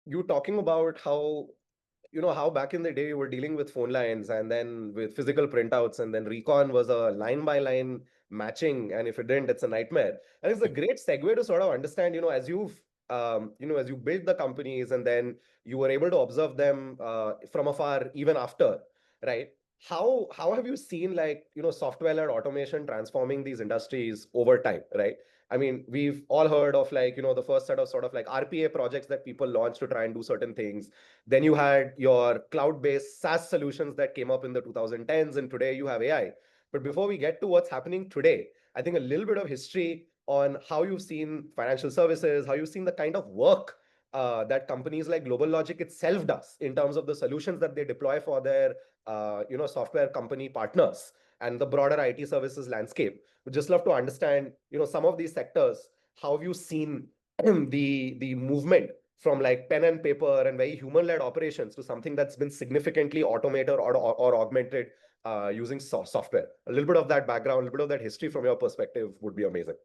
you talking about how, how back in the day you were dealing with phone lines and then with physical printouts, and then recon was a line by line matching, and if it didn't, it's a nightmare. And it's a great segue to sort of understand, as you built the companies and then you were able to observe them from afar even after, right? How have you seen, like, software-led automation transforming these industries over time, right? I mean, we've all heard of, like, the first set of sort of like RPA projects that people launched to try and do certain things. Then you had your cloud-based SaaS solutions that came up in the 2010s, and today you have AI. But before we get to what's happening today, I think a little bit of history on how you've seen financial services, how you've seen the kind of work that companies like Global Logic itself does in terms of the solutions that they deploy for their, software company partners, and the broader IT services landscape. Would just love to understand, some of these sectors. How have you seen the movement from like pen and paper and very human-led operations to something that's been significantly automated or augmented using software? A little bit of that background, a little bit of that history from your perspective would be amazing.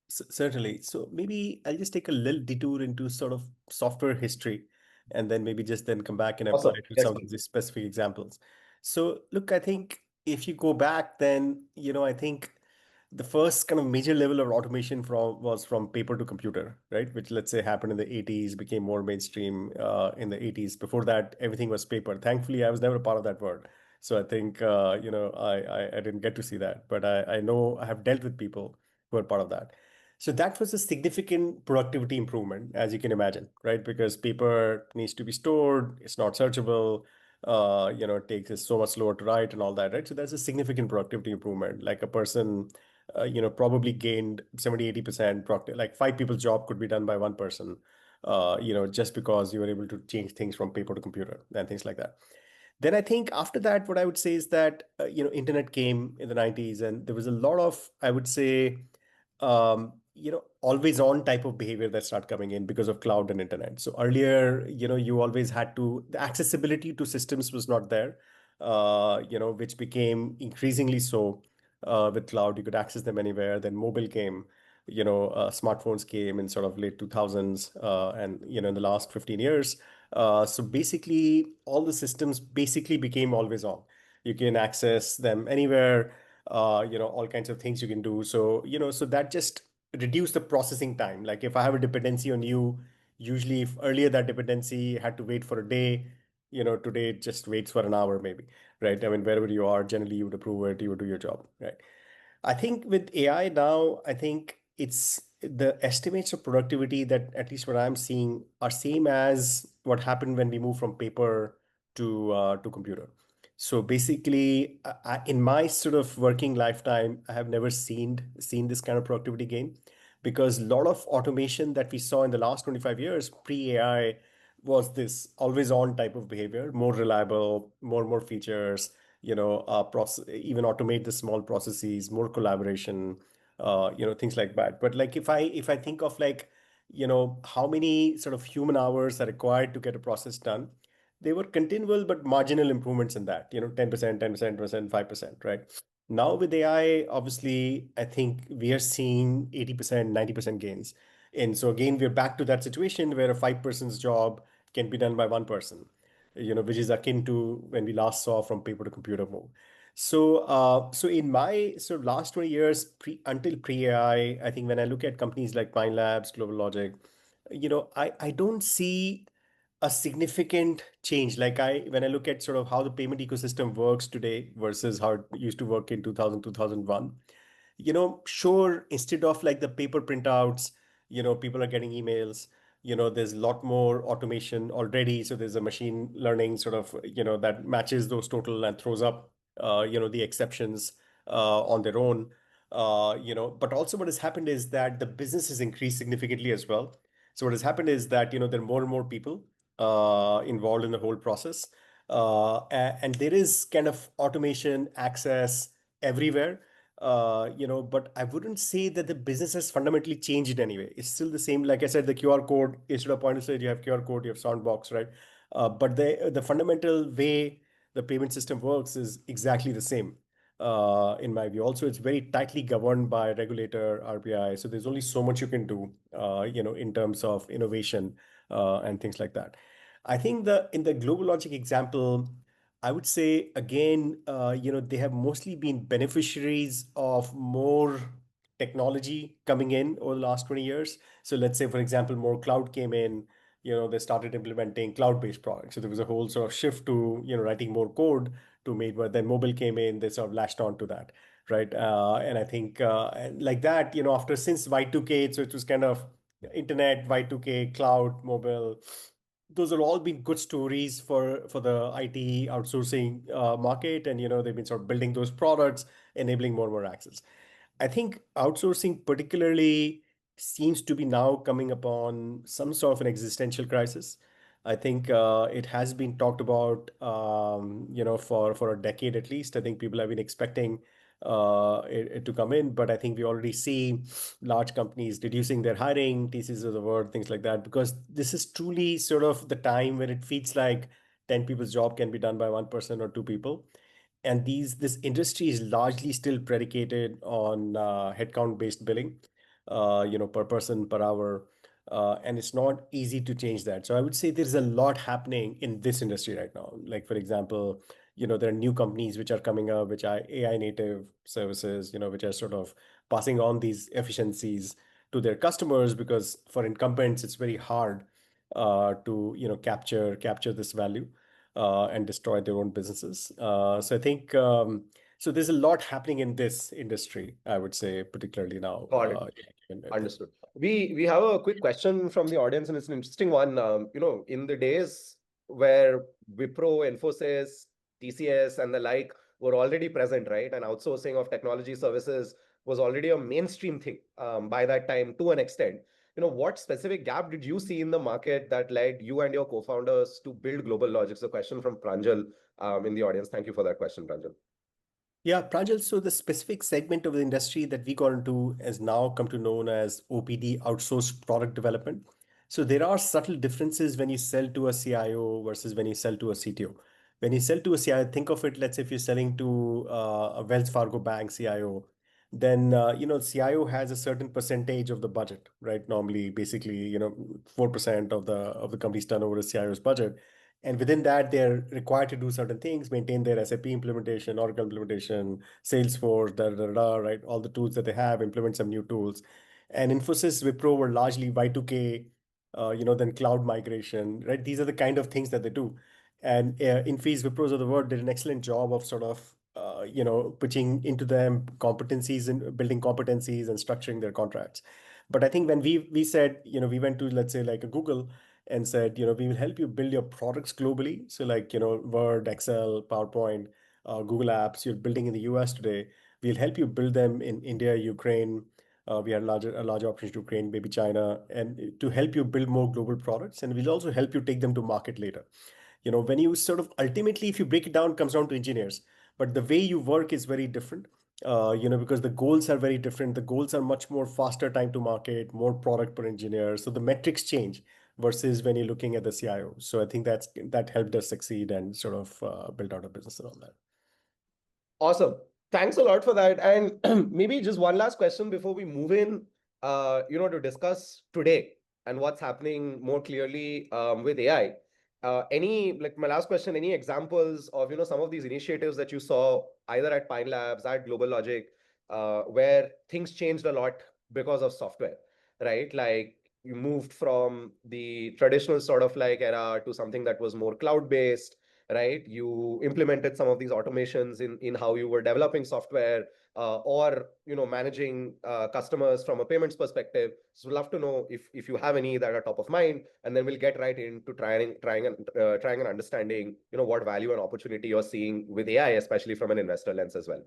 Certainly. So maybe I'll just take a little detour into sort of software history, and then maybe just then come back and apply Awesome. it to Yes, some of please. these specific examples. So look, I think if you go back, then, I think the first kind of major level of automation was from paper to computer, right? Which, let's say, happened in the 80s, became more mainstream in the 80s. Before that, everything was paper. Thankfully, I was never a part of that world. So I think, I didn't get to see that, but I know I have dealt with people who are part of that. So that was a significant productivity improvement, as you can imagine, right? Because paper needs to be stored, it's not searchable, it takes us so much slower to write and all that, right? So that's a significant productivity improvement. Like a person, probably gained 70, 80% productive, like five people's job could be done by one person, just because you were able to change things from paper to computer and things like that. Then I think after that, what I would say is that, internet came in the 90s, and there was a lot of, I would say, always on type of behavior that start coming in because of cloud and internet. So earlier, you always had to, the accessibility to systems was not there, which became increasingly so with cloud. You could access them anywhere. Then mobile came, smartphones came in sort of late 2000s, and, in the last 15 years. So basically, all the systems basically became always on. You can access them anywhere, all kinds of things you can do. So, so that just reduced the processing time. Like if I have a dependency on you, usually if earlier that dependency had to wait for a day, today it just waits for an hour maybe, right? I mean, wherever you are, generally you would approve it, you would do your job, right? I think with AI now, I think it's the estimates of productivity that at least what I'm seeing are same as what happened when we moved from paper to computer. So basically, in my sort of working lifetime, I have never seen this kind of productivity gain, because a lot of automation that we saw in the last 25 years pre-AI was this always on type of behavior, more reliable, more features, process, even automate the small processes, more collaboration, things like that. But like if I think of like, how many sort of human hours are required to get a process done, they were continual but marginal improvements in that, 10%, 10%, 5%, right? Now with AI, obviously, I think we are seeing 80%, 90% gains. And so again, we're back to that situation where a 5 person's job can be done by one person, which is akin to when we last saw from paper to computer move. So in my sort of last 20 years, until pre-AI, I think when I look at companies like Pine Labs, Global Logic, I don't see a significant change. Like when I look at sort of how the payment ecosystem works today versus how it used to work in 2000, 2001, sure, instead of like the paper printouts, people are getting emails, there's a lot more automation already. So there's a machine learning sort of, that matches those total and throws up, the exceptions on their own. But also what has happened is that the business has increased significantly as well. So what has happened is that, there are more and more people involved in the whole process. And there is kind of automation access everywhere, but I wouldn't say that the business has fundamentally changed anyway. It's still the same. Like I said, the QR code, instead of point of sale, you have QR code, you have Soundbox, right? But the fundamental way the payment system works is exactly the same, in my view. Also, it's very tightly governed by regulator, RBI. So there's only so much you can do, in terms of innovation, and things like that. I think in the GlobalLogic example, I would say again, they have mostly been beneficiaries of more technology coming in over the last 20 years. So let's say, for example, more cloud came in, they started implementing cloud-based products. So there was a whole sort of shift to, writing more code to make, but then mobile came in, they sort of latched on to that, right? And I think and like that, after since Y2K, so it was kind of internet, Y2K, cloud, mobile, those have all been good stories for the IT outsourcing market, and they've been sort of building those products, enabling more and more access. I think outsourcing particularly seems to be now coming upon some sort of an existential crisis. I think it has been talked about, for a decade at least. I think people have been expecting it to come in, but I think we already see large companies reducing their hiring, TCs of the world, things like that, because this is truly sort of the time where it feels like 10 people's job can be done by one person or two people. And this industry is largely still predicated on headcount based billing, per person per hour, and it's not easy to change that. So I would say there's a lot happening in this industry right now. Like for example, there are new companies which are coming up, which are AI native services, which are sort of passing on these efficiencies to their customers, because for incumbents it's very hard to capture this value and destroy their own businesses. So I think so. There's a lot happening in this industry, I would say, particularly now. Got it. Understood. We have a quick question from the audience, and it's an interesting one. In the days where Wipro, Infosys, TCS, and the like were already present, right, and outsourcing of technology services was already a mainstream thing by that time to an extent. What specific gap did you see in the market that led you and your co-founders to build GlobalLogic? A question from Pranjal in the audience. Thank you for that question, Pranjal. Yeah, Pranjal, so the specific segment of the industry that we got into has now come to known as OPD, outsourced product development. So there are subtle differences when you sell to a CIO versus when you sell to a CTO. When you sell to a CIO, think of it, let's say if you're selling to a Wells Fargo bank CIO, then CIO has a certain percentage of the budget, right? Normally, basically, 4% of the company's turnover is CIO's budget. And within that, they're required to do certain things, maintain their SAP implementation, Oracle implementation, Salesforce, right? All the tools that they have, implement some new tools. And Infosys, Wipro were largely Y2K, then cloud migration, right? These are the kind of things that they do. And Infosys, Wipros of the world did an excellent job of sort of, pitching into them competencies and building competencies and structuring their contracts. But I think when we said, we went to, let's say, like a Google, and said, we will help you build your products globally. So like, Word, Excel, PowerPoint, Google Apps you're building in the US today. We'll help you build them in India, Ukraine. We had a larger opportunity to Ukraine, maybe China, and to help you build more global products. And we'll also help you take them to market later. When you sort of ultimately, if you break it down, it comes down to engineers, but the way you work is very different. Because the goals are very different. The goals are much more faster time to market, more product per engineer. So the metrics change versus when you're looking at the CIO. So I think that helped us succeed and sort of build out a business around that. Awesome. Thanks a lot for that. And maybe just one last question before we move in, to discuss today and what's happening more clearly with AI. My last question, any examples of, some of these initiatives that you saw either at Pine Labs, at GlobalLogic, where things changed a lot because of software, right? Like you moved from the traditional sort of like era to something that was more cloud-based, right? You implemented some of these automations in how you were developing software, or managing customers from a payments perspective. So we'd love to know if you have any that are top of mind, and then we'll get right into trying and understanding what value and opportunity you're seeing with AI, especially from an investor lens as well.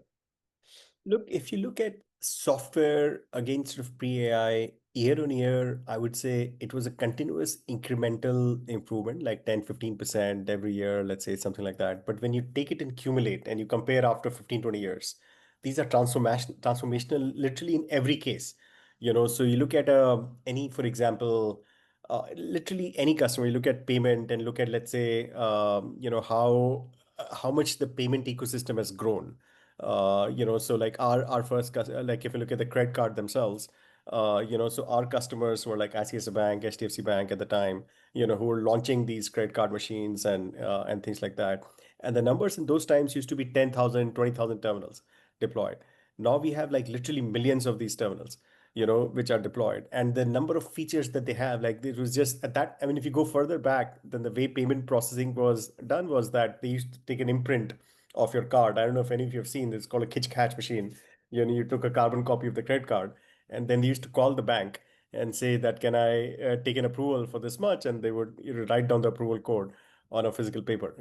Look, if you look at software against sort of pre-AI, year on year, I would say it was a continuous incremental improvement, like 10, 15% every year, let's say something like that. But when you take it and accumulate and you compare after 15, 20 years, these are transformational literally in every case. So you look at for example, literally any customer, you look at payment and look at, let's say, how much the payment ecosystem has grown. So like our first, like if you look at the credit card themselves, So our customers were like ICICI Bank, HDFC Bank at the time, who were launching these credit card machines and things like that. And the numbers in those times used to be 10,000, 20,000 terminals deployed. Now we have like literally millions of these terminals, which are deployed. And the number of features that they have, like it was just at that, I mean, if you go further back, then the way payment processing was done was that they used to take an imprint of your card. I don't know if any of you have seen this, it's called a Kitch Catch machine. You took a carbon copy of the credit card, and then they used to call the bank and say that, can I take an approval for this much? And they would write down the approval code on a physical paper.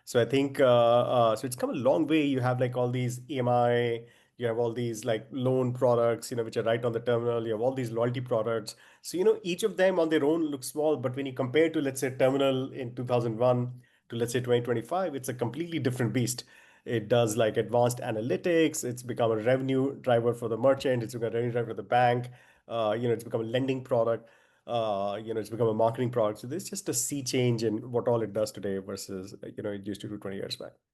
So I think so it's come a long way. You have like all these EMI, you have all these like loan products, which are right on the terminal. You have all these loyalty products. So, each of them on their own look small, but when you compare to, let's say, terminal in 2001 to, let's say, 2025, it's a completely different beast. It does like advanced analytics. It's become a revenue driver for the merchant. It's become a revenue driver for the bank. It's become a lending product. It's become a marketing product. So there's just a sea change in what all it does today versus, it used to do 20 years back.